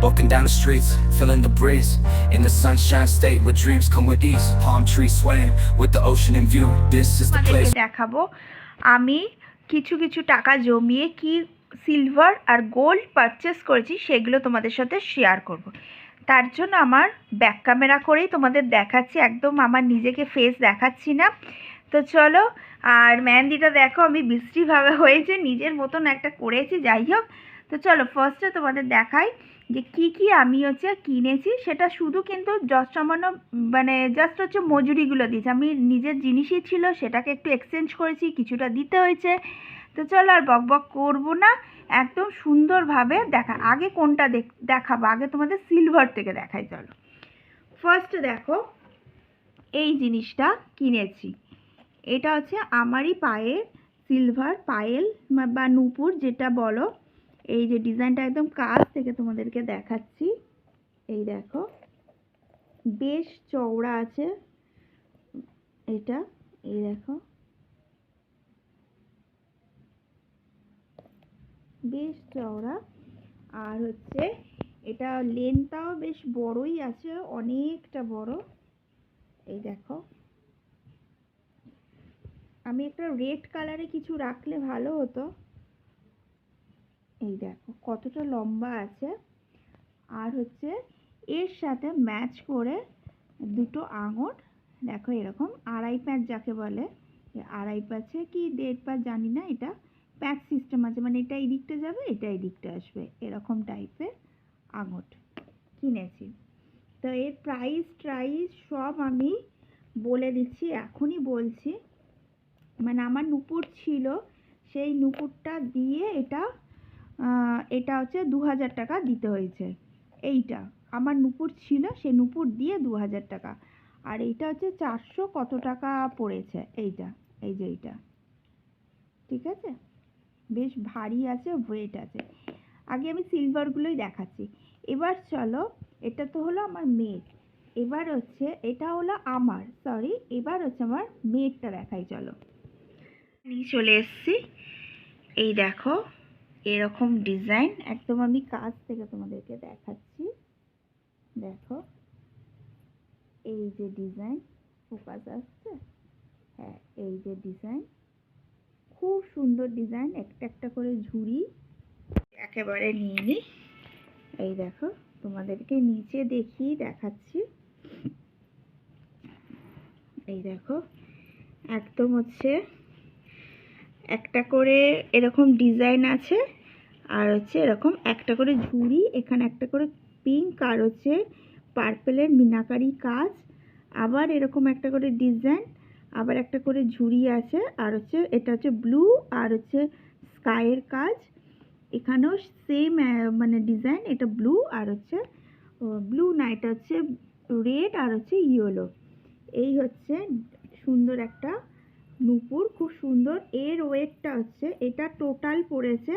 walking down the streets, feeling the breeze. In the sunshine state where dreams come with ease. Palm trees swaying with the ocean in view. This is the place. দেখাবো আমি কিছু কিছু টাকা জমিয়ে কি silver আর gold purchase করেছি, সেগুলো তোমাদের সাথে শেয়ার করব। তার জন্য আমার ব্যাক ক্যামেরা করেই তোমাদের দেখাচ্ছি, একদম আমার নিজেকে ফেস দেখাচ্ছি না। তো চলো, আর মেহেন্দিটা দেখো আমি বিশ্রীভাবে হয়েছে, নিজের মতন একটা করেছি। যাই হোক, তো চলো ফার্স্টে তোমাদের দেখাই যে কি আমি কিনেছি। সেটা শুধু কিন্তু সামান্য মানে জাস্ট মজুরিগুলো দিয়েছি। আমি নিজের জিনিসই ছিল, সেটাকে একটু এক্সচেঞ্জ করেছি, কিছুটা দিতে হয়েছে। তো চলো আর বক করবো না, একদম সুন্দরভাবে আগে কোনটা দেখাবো, আগে তোমাদের সিলভার থেকে দেখাই। চলো ফার্স্ট দেখো, এই জিনিসটা কিনেছি। এটা হচ্ছে আমারই পায়ের সিলভার পায়েল বা নূপুর যেটা বলো। এই যে ডিজাইনটা একদম কাছ থেকে তোমাদেরকে দেখাচ্ছি। এই দেখো, বেশ চওড়া আছে এটা। এই দেখো, বেশ চওড়া। আর এটা লেন্থটাও বেশ বড়ই আছে, অনেকটা বড়। এই দেখো, আমি একটা রেড কালারে কিছু রাখলে ভালো হতো। এই দেখো কতটা লম্বা আছে। আর এর সাথে ম্যাচ করে দুটো আঙট, দেখো এরকম আড়াই প্যাঁচ যাকে বলে, আড়াই প্যাঁচে কি দেড় প্যাঁচ জানি না, এটা প্যাঁচ সিস্টেম আছে, মানে এটা এই দিকটা যাবে, এটা এই দিকটা আসবে, এরকম টাইপের আঙট কিনেছি। তো এর প্রাইস সব আমি বলে দিচ্ছি, এখনই বলছি। মানে আমার নূপুর ছিল, সেই নূপুরটা দিয়ে এটা 2000 টাকা দিতে হয়েছে। এইটা আমার নূপুর ছিল, সেই নূপুর দিয়ে 2000 টাকা। আর এইটা 400 কত টাকা পড়েছে। এইটা এই যে এইটা, ঠিক আছে, বেশ ভারী আছে, ওয়েট আছে। আগে আমি সিলভারগুলোই দেখাচ্ছি। এবার চলো, এটা তো হলো আমার মেয়ের, এবার এটা হলো আমার, সরি, এবার আমার মেয়েরটা দেখাই। চলো নিয়ে চলে এসছি। এই দেখো এরকম ডিজাইন, একদম আমি কাছ থেকে তোমাদেরকে দেখাচ্ছি। দেখো এই যে ডিজাইন, ফোকাস আসছে, হ্যাঁ এই যে ডিজাইন, খুব সুন্দর ডিজাইন। একটা একটা করে ঝুড়ি একেবারে নিয়ে নিই। এই দেখো তোমাদেরকে নিচে দেখাচ্ছি। এই দেখো একদম একটা করে এরকম ডিজাইন আছে, আর এরকম একটা করে ঝুড়ি, এখানে একটা করে পিঙ্ক আর পার্পেলের মিনাকারি কাজ, আবার এরকম একটা করে ডিজাইন, আবার একটা করে ঝুড়ি আছে, আর এটা ব্লু আর স্কাইয়ের কাজ। এখানেও সেম মানে ডিজাইন, এটা ব্লু আর ব্লু না, এটা রেড আর ইয়েলো। এই সুন্দর একটা নূপুর, খুব সুন্দর। এর ওয়েটটা এটা টোটাল পড়েছে,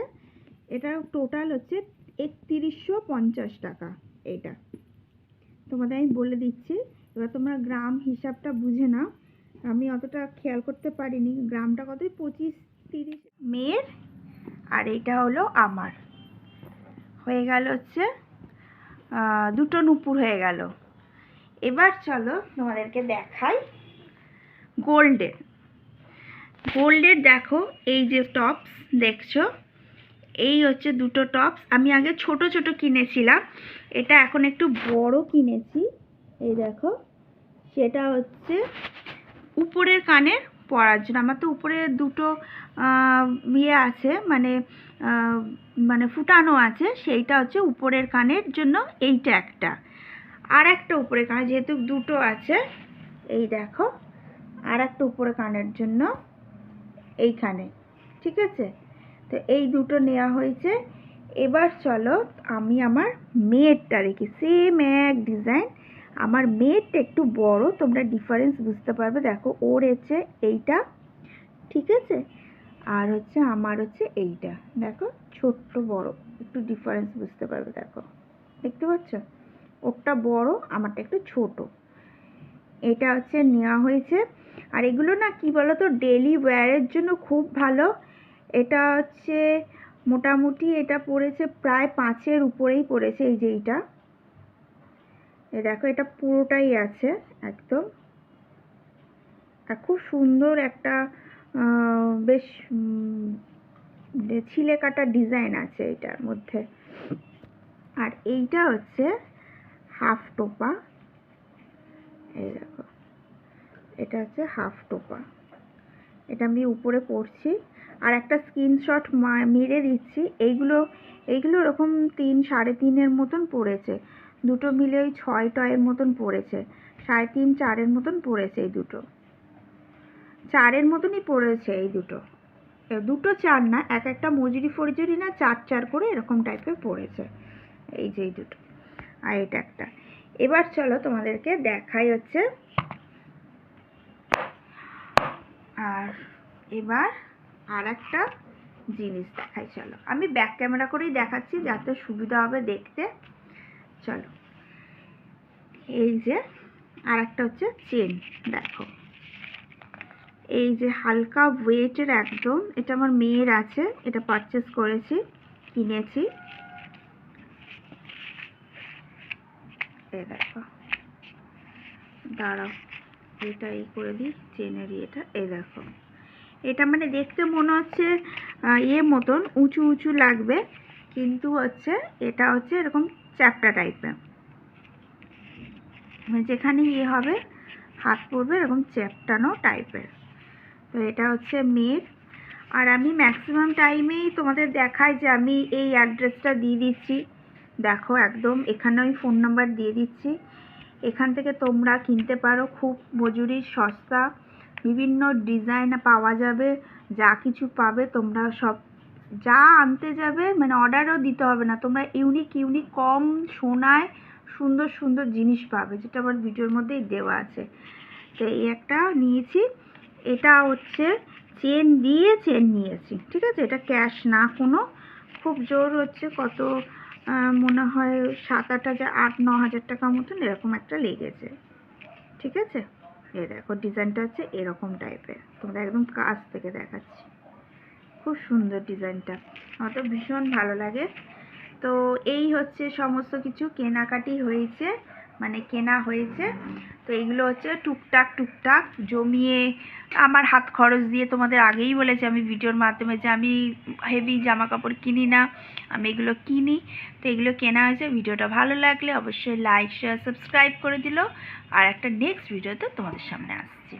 এটা টোটাল 3150 টাকা। এটা তোমাদের আমি বলে দিচ্ছি, এবার তোমরা গ্রাম হিসাবটা বুঝে নাও, আমি অতটা খেয়াল করতে পারিনি গ্রামটা কত, 25-30 মেয়ের। আর এটা হলো আমার, হয়ে গেল দুটো নূপুর হয়ে গেল। এবার চলো তোমাদেরকে দেখাই গোল্ডের। দেখো এই যে টপস দেখছো, এই দুটো টপস আমি আগে ছোট ছোট কিনেছিলাম, এটা এখন একটু বড় কিনেছি। এই দেখো, সেটা উপরের কানের পরার জন্য। আমার তো উপরে দুটো ইয়ে আছে, মানে ফুটানো আছে, সেইটা উপরের কানের জন্য। এইটা একটা, আর একটা উপরের কানে, যেহেতু দুটো আছে, এই দেখো আর একটা উপরে কানের জন্য এইখানে, ঠিক আছে। তো এই দুটো নেওয়া হয়েছে। এবার চলো আমি আমার মেয়েরটা দেখি, সেম এক ডিজাইন। আমার মেয়েরটা একটু বড়, তোমরা ডিফারেন্স বুঝতে পারবে। দেখো ওর এইটা, ঠিক আছে, আর আমার এইটা, দেখো ছোট্ট বড়, একটু ডিফারেন্স বুঝতে পারবে। দেখো দেখতে পাচ্ছ, ওরটা বড়, আমারটা একটু ছোট। এটা নেওয়া হয়েছে। আর এগুলো না কি বলো তো, ডেলি ওয়্যারের জন্য খুব ভালো। এটা মোটামুটি এটা পড়েছে প্রায় 5-এর উপরেই পড়েছে। এই যে এইটা, এই দেখো এটা পুরোটাই আছে একদম। আর খুব সুন্দর একটা বেশ ছিলে কাটা ডিজাইন আছে এটার মধ্যে। আর এইটা হচ্ছে হাফ টোপা, এই দেখো এটা হচ্ছে হাফ টোপা। এটা আমি উপরে পরছি। আর একটা স্ক্রিনশট মেরে দিচ্ছি। এইগুলো এরকম 3-3.5-এর মতন পড়েছে। দুটো মিলে ওই 6-টয়ের মতন পড়েছে, 3.5-4-এর মতন পড়েছে। এই দুটো 4-এর মতনই পড়েছে। এই দুটো 4 না, এক একটা মজুরি ফজুরি না 4 করে এরকম টাইপের পড়েছে। এই যে এই দুটো, আর এটা একটা। এবার চলো তোমাদেরকে দেখাই হচ্ছে, আর এবার আর একটা জিনিস দেখাই। চলো আমি ব্যাক ক্যামেরা করেই দেখাচ্ছি যাতে সুবিধা হবে দেখতে। চলো, এই যে আর একটা হচ্ছে চেন, দেখো এই যে হালকা ওয়েটের একদম। এটা আমার মেয়ের আছে, এটা পারচেস করেছি, কিনেছি। এই দেখো, দাঁড়াও এটা এই করে দিই চেনেরই এটা। এই দেখো এটা মানে দেখতে মনে হচ্ছে মতন উঁচু উঁচু লাগবে, কিন্তু হচ্ছে এটা হচ্ছে এরকম চ্যাপ্টা টাইপের, মানে যেখানে হবে হাত পড়বে এরকম চ্যাপটানো টাইপের। তো এটা হচ্ছে মেয়ের। আর আমি ম্যাক্সিমাম টাইমেই তোমাদের দেখাই যে আমি এই অ্যাড্রেসটা দিয়ে দিচ্ছি, দেখো একদম এখানে আমি ফোন নাম্বার দিয়ে দিচ্ছি। এখান থেকে তোমরা কিনতে পারো, খুব মজুরি সস্তা, বিভিন্ন ডিজাইন পাওয়া যাবে, যা কিছু পাবে তোমরা সব যা আনতে যাবে মানে অর্ডারও দিতে হবে না, তোমরা ইউনিক কম সোনায় সুন্দর সুন্দর জিনিস পাবে, যেটা আমার ভিডিওর মধ্যেই দেওয়া আছে। তো এই একটা নিয়েছি, এটা হচ্ছে চেন দিয়ে চেন নিয়েছি, ঠিক আছে, এটা ক্যাশ না কোনো। খুব জোর হচ্ছে কত মনে হয় 7-8 হাজার 8-9 হাজার টাকা মতন এরকম একটা লেগেছে, ঠিক আছে। এই দেখো ডিজাইনটা হচ্ছে এরকম টাইপের, তোমরা একদম কাছ থেকে দেখাচ্ছি, খুব সুন্দর ডিজাইনটা, আমার তো ভীষণ ভালো লাগে। তো এই হচ্ছে সমস্ত কিছু কেনাকাটি হয়েছে, মানে কেনা হয়েছে। তো এইগুলো হচ্ছে টুকটাক জমিয়ে আমার হাত খরচ দিয়ে, তোমাদের আগেই বলেছি আমি ভিডিওর মাধ্যমে যে আমি হেভি জামা কাপড় কিনি না, আমি এগুলো কিনি। তো এগুলো কেনা হয়েছে। ভিডিওটা ভালো লাগলে অবশ্যই লাইক শেয়ার সাবস্ক্রাইব করে দিলো। আর একটা নেক্সট ভিডিওতে তোমাদের সামনে আসছি।